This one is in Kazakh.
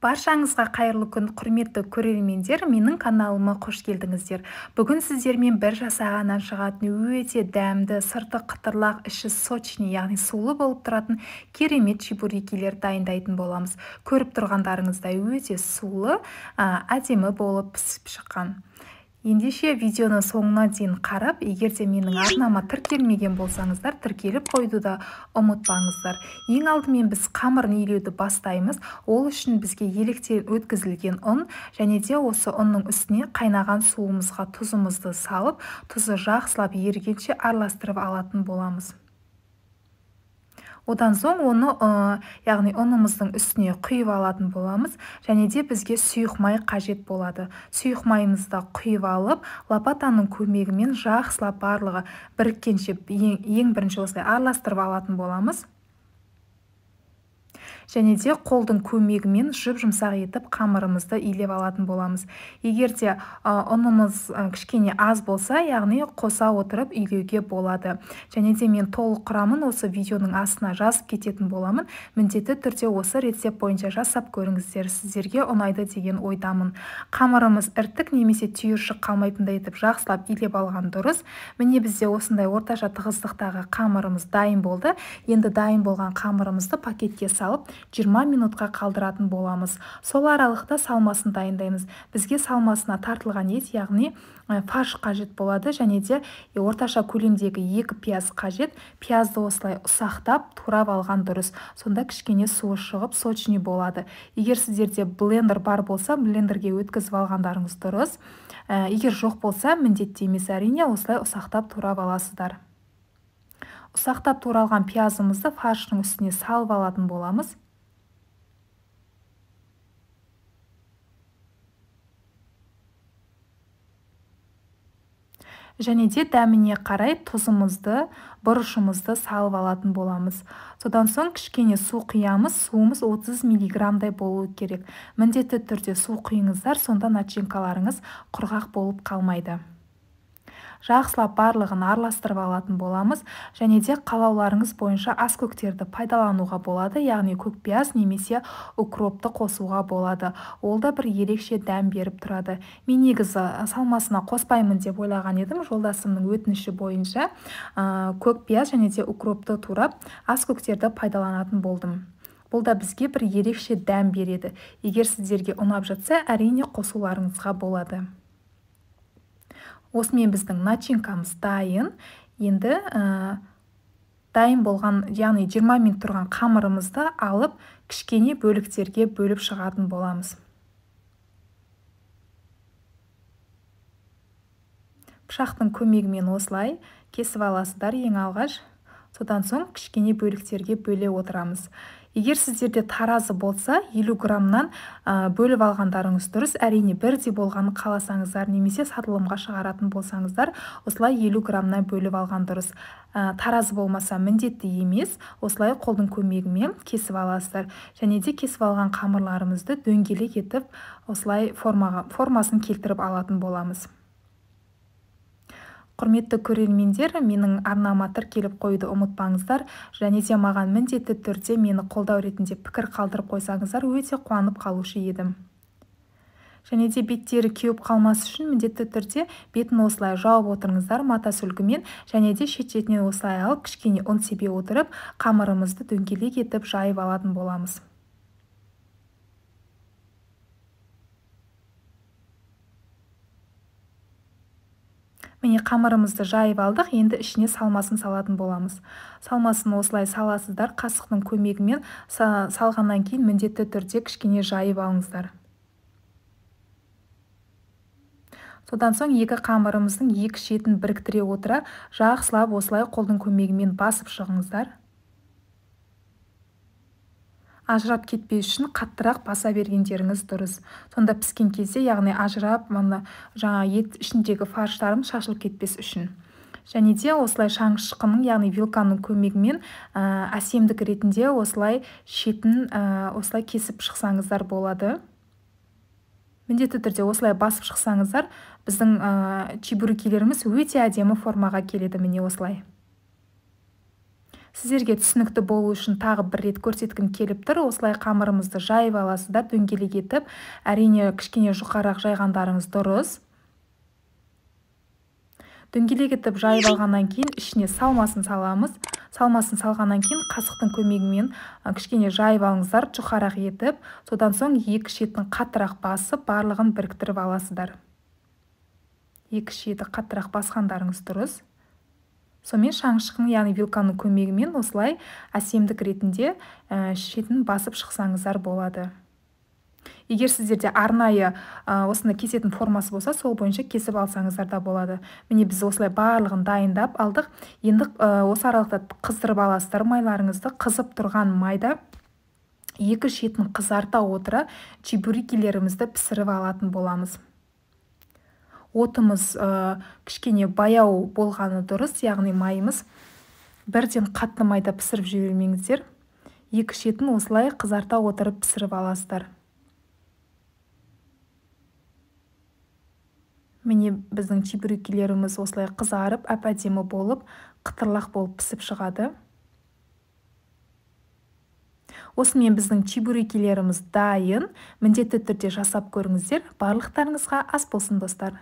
Баршаңызға қайырлы күн, құрметті көрермендер, менің каналыма қош келдіңіздер. Бүгін сіздермен бір жасағаннан шығатын өте дәмді, сырты қытырлақ, іші сочный, яғни сулы болып тұратын керемет чебурекилер дайындайтын боламыз. Көріп тұрғандарыңыздай өте сулы, әдемі болып пісіп шыққан. Ендеше видеоны соңына дейін қарап, егерде менің арнама тіркелмеген болсаңыздар, тіркеліп қойды да ұмытпаңыздар. Ең алдымен біз қамырын илеуді бастаймыз. Ол үшін бізге електен өткізілген ұн және де осы ұнның үстіне қайнаған суымызға тұзымызды салып, тұзы жақсылап ерігенше араластырып алатын боламыз. Одан соң оны, яғни ұнымыздың үстіне құйып алатын боламыз, және де бізге сұйық май қажет болады. Сұйық майымызды құйып алып, лопатаның көмегімен жақсылап барлығы біріккенше ең бірінші осылай араластырып алатын боламыз. Және де қолдың көмегімен жұмсақ етіп қамырымызды илеп алатын боламыз. Егерде ұнымыз кішкене аз болса, яғни қоса отырып илеуге болады. Және де мен толық құрамын осы видеоның астына жазып кететін боламын. Міндетті түрде осы рецепт бойынша жасап көріңіздер, сіздерге ұнайды деген ойдамын. Қамырымыз іртік немесе түйіршік қалмайтындай етіп жақсылап илеп алған дұрыс. Міне бізде осындай орташа тығыздықтағы қамырымыз дайын болды. Енді дайын болған қамырымызды пакетке салып 20 минутқа қалдыратын боламыз. Сол аралықта салмасын дайындаймыз. Бізге салмасына тартылған ет, яғни фарш қажет болады, және де орташа көлемдегі 2 пияз қажет. Пиязды осылай ұсақтап, турап алған дұрыс. Сонда кішкене суы шығып, сочный болады. Егер сіздерде блендер бар болса, блендерге өткізіп алғандарыңыз дұрыс. Егер жоқ болса, міндетті емес, әрине осылай ұсақтап турап аласыздар. Ұсақтап туралған пиязымызды фарштың үстіне салып алатын боламыз. Және де дәміне қарай тұзымызды, бұрышымызды салып алатын боламыз. Содан соң кішкене су құямыз, суымыз 30 мг-дай болуы керек. Міндетті түрде су құйыңыздар, сонда начинкаларыңыз құрғақ болып қалмайды. Жақсылап барлығын араластырып алатын боламыз, және де қалауларыңыз бойынша аскөктерді пайдалануға болады, яғни көкпияз немесе укропты қосуға болады. Ол да бір ерекше дәм беріп тұрады. Мен негізі салмасына қоспаймын деп ойлаған едім, жолдасымның өтініші бойынша көкпияз және де укропты турап, аскөктерді пайдаланатын болдым. Бұл да бізге бір ерекше дәм береді. Егер сіздерге ұнап жатса, әрине қосуларыңызға болады. Осымен біздің начинкамыз дайын. Енді дайын болған, яғни 20 минут тұрған қамырымызды алып, кішкене бөліктерге бөліп шығатын боламыз. Пышақтың көмегімен осылай кесіп аласыздар ең алғаш. Содан соң кішкене бөліктерге бөле отырамыз. Егер сіздерде таразы болса, 50 грамнан бөліп алғандарыңыз дұрыс. Әрине бірдей болғанын қаласаңыздар, немесе сатылымға шығаратын болсаңыздар, осылай 50 грамнан бөліп алған дұрыс. Таразы болмаса міндетті емес, осылай қолдың көмегімен кесіп аласыздар. Және де кесіп алған қамырларымызды дөңгелек етіп, осылай формасын келтіріп алатын боламыз. Құрметті көрермендер, менің арнама тіркеліп қойды ұмытпаңыздар, және де маған міндетті түрде мені қолдау ретінде пікір қалдырып қойсаңыздар, өте қуанып қалушы едім. Және де беттері кеуіп қалмас үшін міндетті түрде бетін осылай жауып отырыңыздар мата сүлгімен, және де шет-шетінен осылай алып, кішкене ұн себе отырып, қамырымызды дөңгелек етіп жайып алатын боламыз. Міне қамырымызды жайып алдық, енді ішіне салмасын салатын боламыз. Салмасын осылай саласыздар, қасықтың көмегімен салғаннан кейін міндетті түрде кішкене жайып алыңыздар. Содан соң екі қамырымыздың екі шетін біріктіре отыра, жақсылап осылай қолдың көмегімен басып шығыңыздар. Ажырап кетпей үшін қаттырақ баса бергендеріңіз дұрыс. Сонда піскен кезде, яғни ажырап, жаңа ет ішіндегі фарштарым шашылып кетпес үшін. Және де осылай шаңшықының, яғни вилканың көмегімен әсемдік ретінде осылай шетін осылай кесіп шықсаңыздар болады. Міндетті түрде осылай басып шықсаңыздар, біздің чебурекилеріміз өте әдемі формаға келеді, міне осылай. Сіздерге түсінікті болу үшін тағы бір рет көрсеткім келіп тұр. Осылай қамырымызды жайып аласыздар, дөңгелек етіп. Әрине, кішкене жұқарақ жайғандарыңыз дұрыс. Дөңгелек етіп жайып алғаннан кейін ішіне салмасын саламыз. Салмасын салғаннан кейін қасықтың көмегімен кішкене жайып алыңыздар, жұқарақ етіп. Содан соң екі шетін қаттырақ басып, барлығын біріктіріп аласыздар. Екі шеті қаттырақ басқандарыңыз дұрыс. Сонымен шаңшықтың, яғни вилканың көмегімен осылай әсемдік ретінде шетін басып шықсаңыздар болады. Егер сіздерде арнайы осында кесетін формасы болса, сол бойынша кесіп алсаңыздар да болады. Міне біз осылай барлығын дайындап алдық. Енді осы аралықта қыздырып аласыздар майларыңызды. Қызып тұрған майда екі шетін қызарта отыра чебурекилерімізді пісіріп алатын боламыз. Отымыз кішкене баяу болғаны дұрыс, яғни майымыз бірден қатты майда пісіріп жібермеңіздер. Екі шетін осылай қызарта отырып пісіріп аласыздар. Міне біздің чебурекилеріміз осылай қызарып, әп-әдемі болып, қытырлақ болып пісіп шығады. Осымен біздің чебурекилеріміз дайын. Міндетті түрде жасап көріңіздер. Барлықтарыңызға ас болсын, достар.